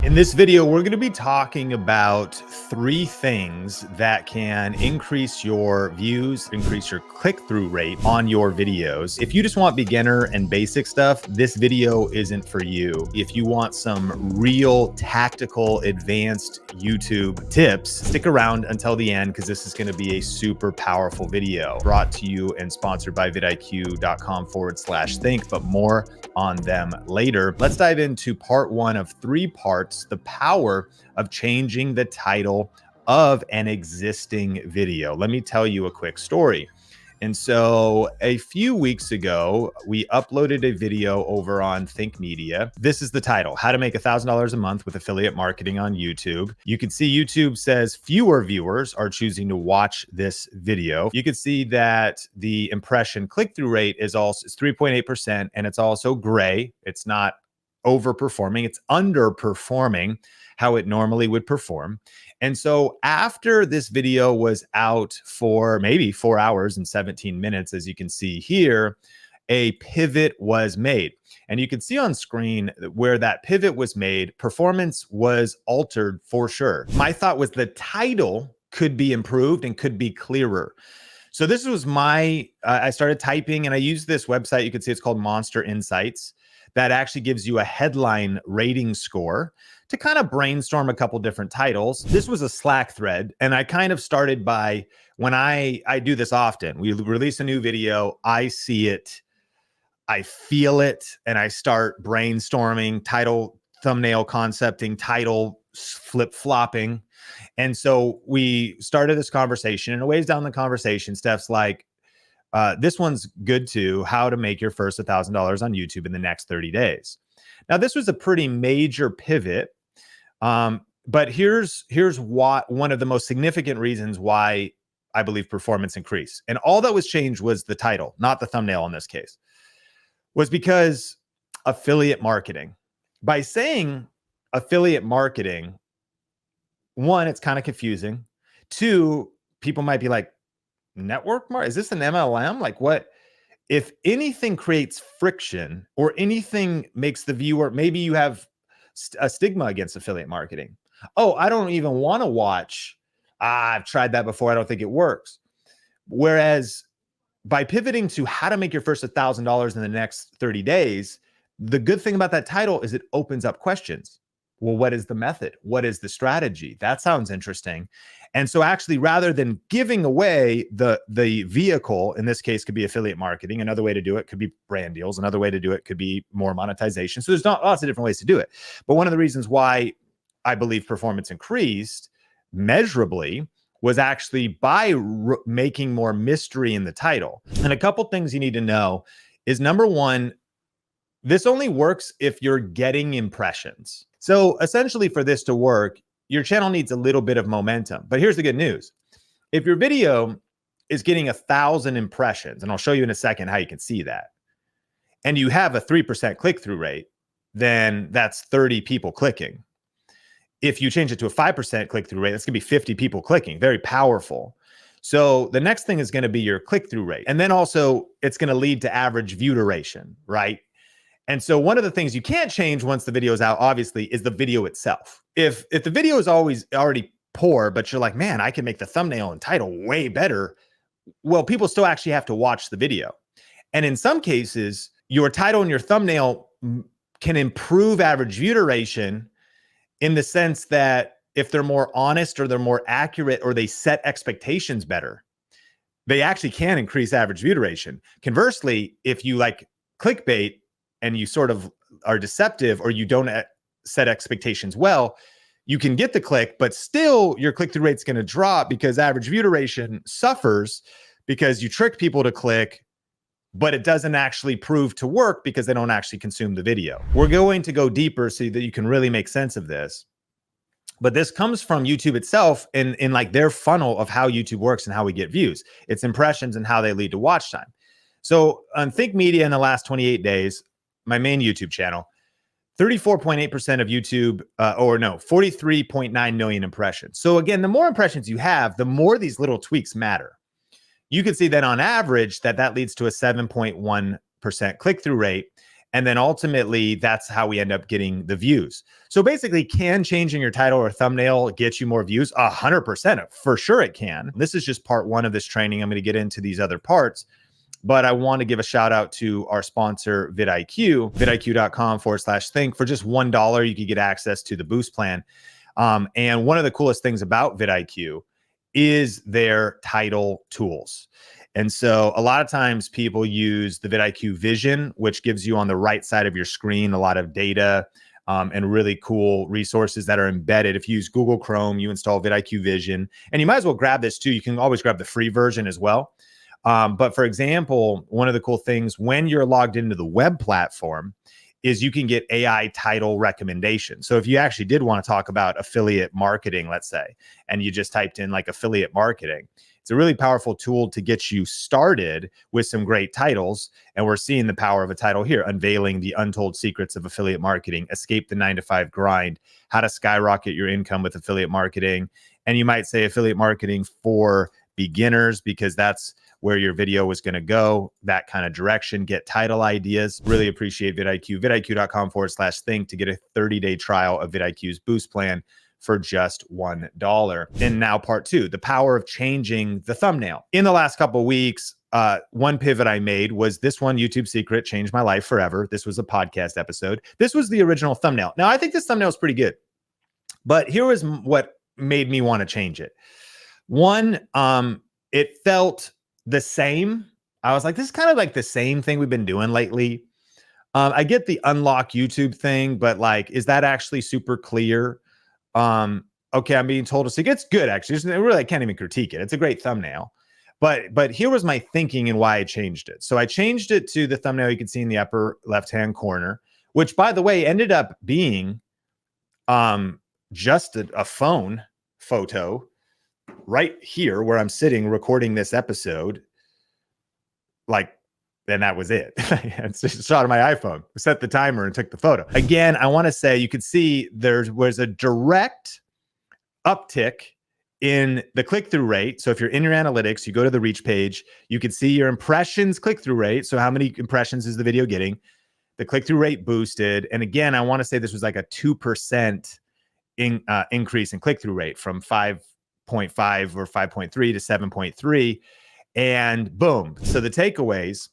In this video, we're going to be talking about 3 things that can increase your views, increase your click-through rate on your videos. If you just want beginner and basic stuff, this video isn't for you. If you want some real tactical, advanced YouTube tips, stick around until the end because this is going to be a super powerful video brought to you and sponsored by vidiq.com/think, but more on them later. Let's dive into part 1 of 3 parts. The power of changing the title of an existing video. Let me tell you a quick story. And so a few weeks ago, we uploaded a video over on Think Media. This is the title: How to Make $1,000 a Month with Affiliate Marketing on YouTube. You can see YouTube says fewer viewers are choosing to watch this video. You can see that the impression click-through rate is 3.8%, and it's also gray. It's not overperforming, it's underperforming how it normally would perform. And so after this video was out for maybe 4 hours and 17 minutes, as you can see here, a pivot was made. And you can see on screen where that pivot was made, performance was altered for sure. My thought was the title could be improved and could be clearer. So this was I started typing, and I used this website. You can see it's called Monster Insights. That actually gives you a headline rating score to kind of brainstorm a couple different titles. This was a Slack thread, and I kind of started by, when I do this often, we release a new video, I see it, I feel it, and I start brainstorming, title, thumbnail concepting, title flip-flopping. And so we started this conversation, and a ways down the conversation, Steph's like, this one's good too: how to make your first $1,000 on YouTube in the next 30 days. Now, this was a pretty major pivot, but here's one of the most significant reasons why I believe performance increased. And all that was changed was the title, not the thumbnail in this case, was because affiliate marketing. By saying affiliate marketing, one, it's kind of confusing. Two, people might be like, network marketing? Is this an MLM? Like, what? If anything creates friction or anything makes the viewer, maybe you have a stigma against affiliate marketing. Oh, I don't even want to watch. I've tried that before. I don't think it works. Whereas by pivoting to how to make your first $1,000 in the next 30 days, the good thing about that title is it opens up questions. Well, what is the method? What is the strategy? That sounds interesting. And so actually, rather than giving away the vehicle, in this case could be affiliate marketing, another way to do it could be brand deals, another way to do it could be more monetization. So there's not lots of different ways to do it. But one of the reasons why I believe performance increased measurably was actually by making more mystery in the title. And a couple things you need to know is, number one, this only works if you're getting impressions. So essentially, for this to work, your channel needs a little bit of momentum. But here's the good news. If your video is getting 1,000 impressions, and I'll show you in a second how you can see that, and you have a 3% click-through rate, then that's 30 people clicking. If you change it to a 5% click-through rate, that's going to be 50 people clicking. Very powerful. So the next thing is going to be your click-through rate. And then also it's going to lead to average view duration, right? And so one of the things you can't change once the video is out, obviously, is the video itself. If the video is already poor, but you're like, man, I can make the thumbnail and title way better, well, people still actually have to watch the video. And in some cases, your title and your thumbnail can improve average view duration in the sense that if they're more honest or they're more accurate or they set expectations better, they actually can increase average view duration. Conversely, if you like clickbait and you sort of are deceptive or you don't set expectations well, you can get the click, but still your click-through rate's going to drop because average view duration suffers because you trick people to click, but it doesn't actually prove to work because they don't actually consume the video. We're going to go deeper so that you can really make sense of this. But this comes from YouTube itself in like their funnel of how YouTube works and how we get views. It's impressions and how they lead to watch time. So on Think Media in the last 28 days, my main YouTube channel, 34.8% of YouTube, 43.9 million impressions. So again, the more impressions you have, the more these little tweaks matter. You can see that on average, that leads to a 7.1% click-through rate. And then ultimately, that's how we end up getting the views. So basically, can changing your title or thumbnail get you more views? 100%. For sure it can. This is just part one of this training. I'm going to get into these other parts. But I want to give a shout out to our sponsor, vidIQ, vidiq.com/think. For just $1, you could get access to the Boost plan. And one of the coolest things about vidIQ is their title tools. And so a lot of times people use the vidIQ Vision, which gives you on the right side of your screen a lot of data and really cool resources that are embedded. If you use Google Chrome, you install vidIQ Vision, and you might as well grab this too. You can always grab the free version as well. But for example, one of the cool things when you're logged into the web platform is you can get AI title recommendations. So if you actually did want to talk about affiliate marketing, let's say, and you just typed in like affiliate marketing, it's a really powerful tool to get you started with some great titles. And we're seeing the power of a title here: unveiling the untold secrets of affiliate marketing, escape the 9-to-5 grind, how to skyrocket your income with affiliate marketing. And you might say affiliate marketing for beginners, because that's where your video was going to go, that kind of direction. Get title ideas. Really appreciate vidIQ. vidIQ.com/think to get a 30-day trial of vidIQ's Boost plan for just $1. And now part two, the power of changing the thumbnail. In the last couple of weeks, one pivot I made was this one YouTube secret changed my life forever. This was a podcast episode. This was the original thumbnail. Now, I think this thumbnail is pretty good, but here was what made me want to change it. One, it felt the same. I was like, this is kind of like the same thing we've been doing lately. I get the unlock YouTube thing, but like, is that actually super clear? Okay, I'm being told to see. It's good, actually. Really, I can't even critique it. It's a great thumbnail. But here was my thinking and why I changed it. So I changed it to the thumbnail you can see in the upper left-hand corner, which, by the way, ended up being just a phone photo right here where I'm sitting recording this episode. Like, and that was it. It's just a shot of my iPhone. I set the timer and took the photo. Again, I want to say you could see there was a direct uptick in the click-through rate. So if you're in your analytics, you go to the reach page, you can see your impressions click-through rate. So how many impressions is the video getting? The click-through rate boosted. And again, I want to say this was like a 2% increase in click-through rate from 5.5 or 5.3 to 7.3. And boom. So the takeaways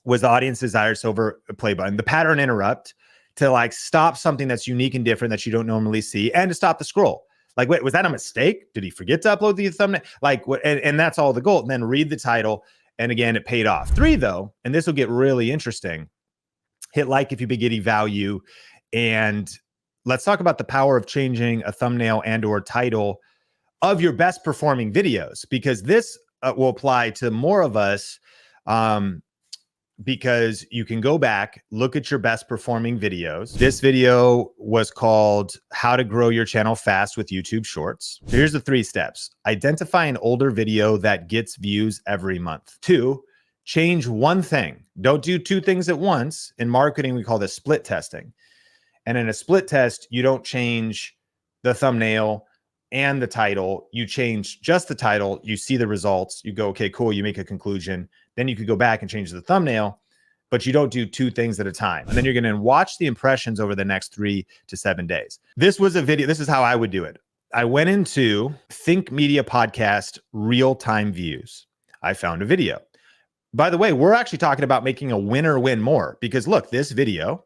was the audience desires over a play button, the pattern interrupt to like stop something that's unique and different that you don't normally see, and to stop the scroll. Like, wait, was that a mistake? Did he forget to upload the thumbnail? Like, what? And that's all the goal. And then read the title. And again, it paid off. 3, though, and this will get really interesting. Hit like if you've been getting value. And let's talk about the power of changing a thumbnail and or title of your best performing videos, because this will apply to more of us, because you can go back, look at your best performing videos. This video was called How to Grow Your Channel Fast with YouTube Shorts. So here's the 3 steps. Identify an older video that gets views every month. 2, change one thing. Don't do 2 things at once. In marketing, we call this split testing. And in a split test, you don't change the thumbnail and the title. You change just the title, you see the results, you go, okay, cool, you make a conclusion. Then you could go back and change the thumbnail, but you don't do 2 things at a time. And then you're going to watch the impressions over the next 3 to 7 days. This was a video. This is how I would do it. I went into Think Media Podcast real-time views. I found a video. By the way, we're actually talking about making a winner win more, because look, this video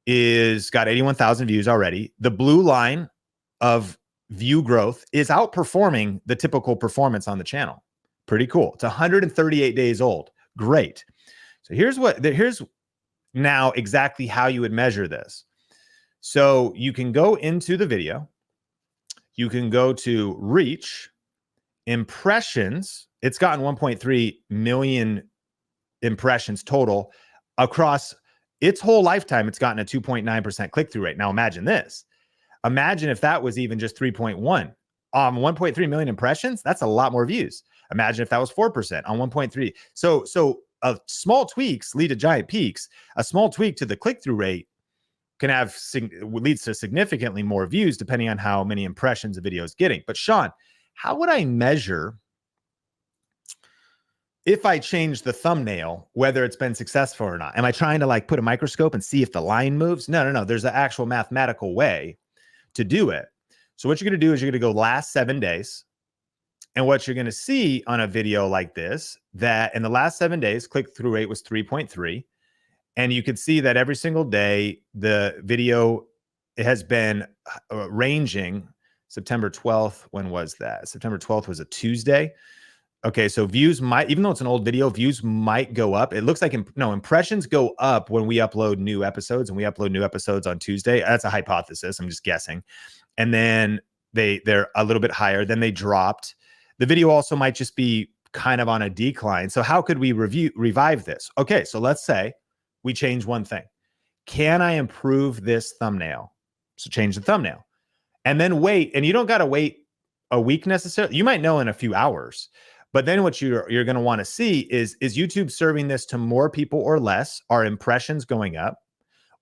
is got 81,000 views already. The blue line of view growth is outperforming the typical performance on the channel. Pretty cool. It's 138 days old. Great. So here's now exactly how you would measure this. So you can go into the video. You can go to reach, impressions. It's gotten 1.3 million impressions total across its whole lifetime. It's gotten a 2.9% click-through rate. Now imagine this. Imagine if that was even just 3.1 on 1.3 million impressions. That's a lot more views. Imagine if that was 4% on 1.3. So small tweaks lead to giant peaks. A small tweak to the click-through rate can have leads to significantly more views depending on how many impressions a video is getting. But Sean, how would I measure if I change the thumbnail, whether it's been successful or not. Am I trying to like put a microscope and see if the line moves? No. There's an actual mathematical way to do it. So what you're going to do is you're going to go last 7 days. And what you're going to see on a video like this, that in the last 7 days, click-through rate was 3.3. And you can see that every single day, the video has been ranging. September 12th, when was that? September 12th was a Tuesday. Okay, so views might, even though it's an old video, views might go up. It looks like, impressions go up when we upload new episodes, and we upload new episodes on Tuesday. That's a hypothesis. I'm just guessing. And then they're a little bit higher. Then they dropped. The video also might just be kind of on a decline. So how could we revive this? Okay, so let's say we change one thing. Can I improve this thumbnail? So change the thumbnail. And then wait, and you don't got to wait a week necessarily. You might know in a few hours. But then what you're going to want to see is YouTube serving this to more people or less? Are impressions going up?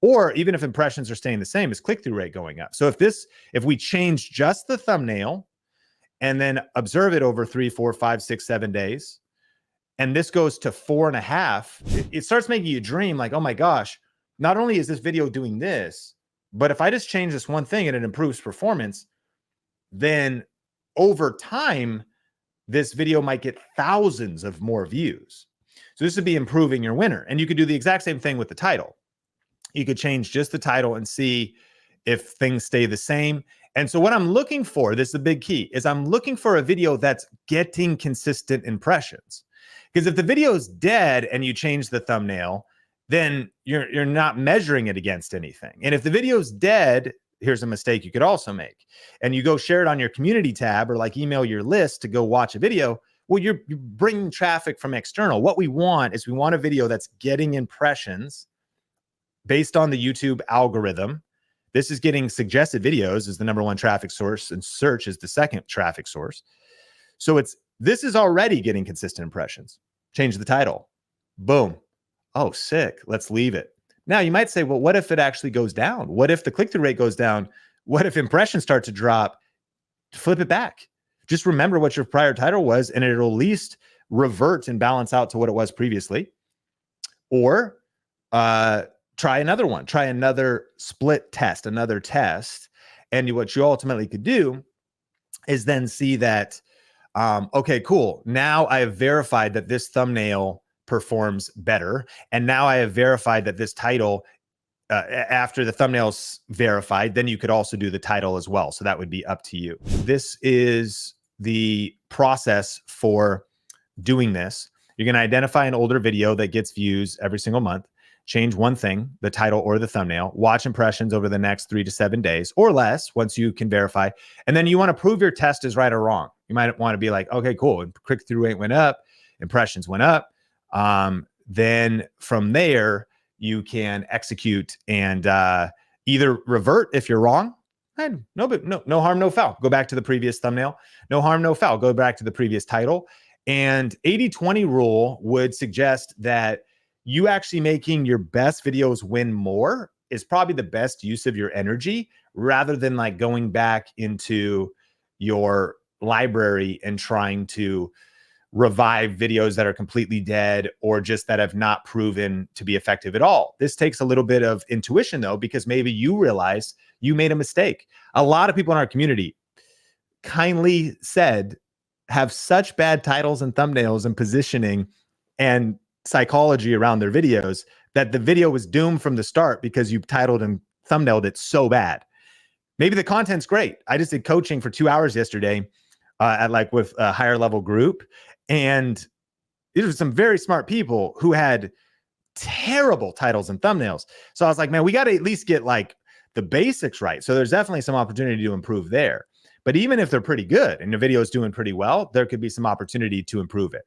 Or even if impressions are staying the same, is click-through rate going up? So if we change just the thumbnail and then observe it over 3, 4, 5, 6, 7 days, and this goes to 4.5, it starts making you dream like, oh my gosh, not only is this video doing this, but if I just change this one thing and it improves performance, then over time, this video might get thousands of more views. So this would be improving your winner. And you could do the exact same thing with the title. You could change just the title and see if things stay the same. And so what I'm looking for, this is the big key, is I'm looking for a video that's getting consistent impressions. Because if the video is dead and you change the thumbnail, then you're not measuring it against anything. And if the video is dead, here's a mistake you could also make. And you go share it on your community tab or like email your list to go watch a video. Well, you're bringing traffic from external. What we want is we want a video that's getting impressions based on the YouTube algorithm. This is getting suggested videos as the #1 traffic source, and search is the second traffic source. So this is already getting consistent impressions. Change the title. Boom. Oh, sick. Let's leave it. Now, you might say, well, what if it actually goes down? What if the click-through rate goes down? What if impressions start to drop? Flip it back. Just remember what your prior title was, and it'll at least revert and balance out to what it was previously. Or try another one. Try another split test, another test. And what you ultimately could do is then see that, okay, cool. Now I have verified that this thumbnail performs better. And now I have verified that this title, after the thumbnail's verified, then you could also do the title as well. So that would be up to you. This is the process for doing this. You're going to identify an older video that gets views every single month. Change one thing, the title or the thumbnail. Watch impressions over the next 3 to 7 days or less once you can verify. And then you want to prove your test is right or wrong. You might want to be like, okay, cool. Click-through rate went up. Impressions went up. Then from there, you can execute and either revert if you're wrong. And no harm, no foul. Go back to the previous thumbnail. No harm, no foul. Go back to the previous title. And 80-20 rule would suggest that you actually making your best videos win more is probably the best use of your energy, rather than like going back into your library and trying to revive videos that are completely dead or just that have not proven to be effective at all. This takes a little bit of intuition though, because maybe you realize you made a mistake. A lot of people in our community, kindly said, have such bad titles and thumbnails and positioning and psychology around their videos that the video was doomed from the start because you titled and thumbnailed it so bad. Maybe the content's great. I just did coaching for 2 hours yesterday with a higher level group. And these are some very smart people who had terrible titles and thumbnails. So I was like, man, we got to at least get like the basics right. So there's definitely some opportunity to improve there. But even if they're pretty good and the video is doing pretty well, there could be some opportunity to improve it.